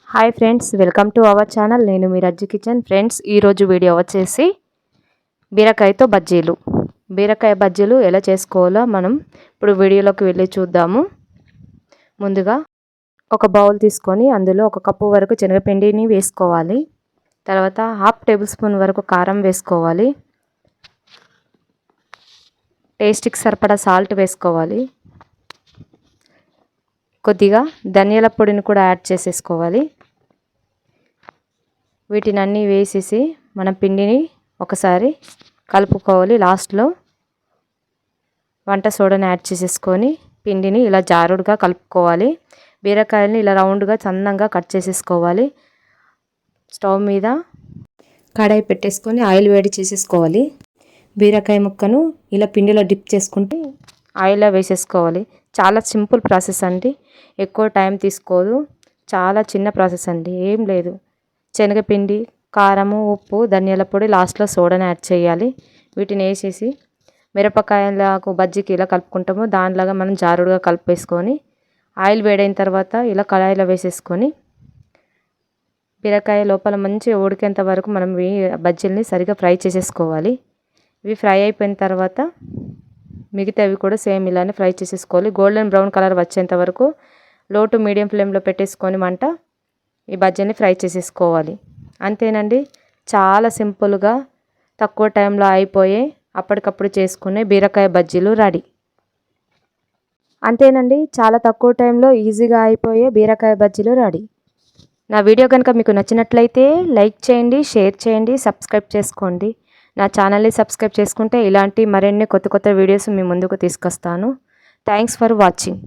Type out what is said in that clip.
Hi friends, welcome to our channel. నేను మీ రజ్జు kitchen. Friends, ఈరోజు video వచ్చేసి బీరకాయతో బజ్జీలు. బీరకాయ బజ్జీలు ఎలా చేసుకోవాలో మనం ఇప్పుడు వీడియోలోకి వెళ్ళి చూద్దాము. ముందుగా ఒక బౌల్ తీసుకొని అందులో 1 కప్పు వరకు శనగపిండిని వేసుకోవాలి. తర్వాత 1/2 టేబుల్ స్పూన్ వరకు కారం వేసుకోవాలి. టేస్ట్కి సరిపడా సాల్ట్ వేసుకోవాలి. కొద్దిగా ధనియాల పొడిని కూడా యాడ్ చేసేసుకోవాలి. వీటిని అన్నీ వేసేసి మనం పిండిని ఒకసారి కలుపుకోవాలి. లాస్ట్లో వంట సోడాని యాడ్ చేసేసుకొని పిండిని ఇలా జారుడుగా కలుపుకోవాలి. బీరకాయలని ఇలా రౌండ్గా సన్నంగా కట్ చేసేసుకోవాలి. స్టవ్ మీద కడాయి పెట్టేసుకొని ఆయిల్ వేడి చేసేసుకోవాలి. బీరకాయ ముక్కను ఇలా పిండిలో డిప్ చేసుకుంటే ఆయిల్లో వేసేసుకోవాలి. చాలా సింపుల్ ప్రాసెస్ అండి, ఎక్కువ టైం తీసుకోదు. చాలా చిన్న ప్రాసెస్ అండి, ఏం లేదు. శనగపిండి, కారము, ఉప్పు, ధనియాల పొడి, లాస్ట్లో సోడాని యాడ్ చేయాలి. వీటిని వేసేసి మిరపకాయలకు బజ్జీకి ఇలా కలుపుకుంటాము దానిలాగా మనం జారుడుగా కలిపేసుకొని ఆయిల్ వేడైన తర్వాత ఇలా కడాయిలో వేసేసుకొని బీరకాయ లోపల మంచిగా ఉడికేంత వరకు మనం బజ్జీలని సరిగా ఫ్రై చేసేసుకోవాలి. ఇవి ఫ్రై అయిపోయిన తర్వాత మిగతావి కూడా సేమ్ ఇలానే ఫ్రై చేసేసుకోవాలి. గోల్డెన్ బ్రౌన్ కలర్ వచ్చేంత వరకు లో టు మీడియం ఫ్లేమ్లో పెట్టేసుకొని మంట ఈ బజ్జీని ఫ్రై చేసేసుకోవాలి. అంతేనండి, చాలా సింపుల్గా తక్కువ టైంలో అయిపోయే అప్పటికప్పుడు చేసుకునే బీరకాయ బజ్జీలు రెడీ. అంతేనండి, చాలా తక్కువ టైంలో ఈజీగా అయిపోయే బీరకాయ బజ్జీలు రెడీ. నా వీడియో కనుక మీకు నచ్చినట్లయితే లైక్ చేయండి, షేర్ చేయండి, సబ్స్క్రైబ్ చేసుకోండి. నా ఛానల్ని సబ్స్క్రైబ్ చేసుకుంటే ఇలాంటి మరిన్ని కొత్త వీడియోస్ మీ ముందుకు తీసుకొస్తాను. Thanks for watching.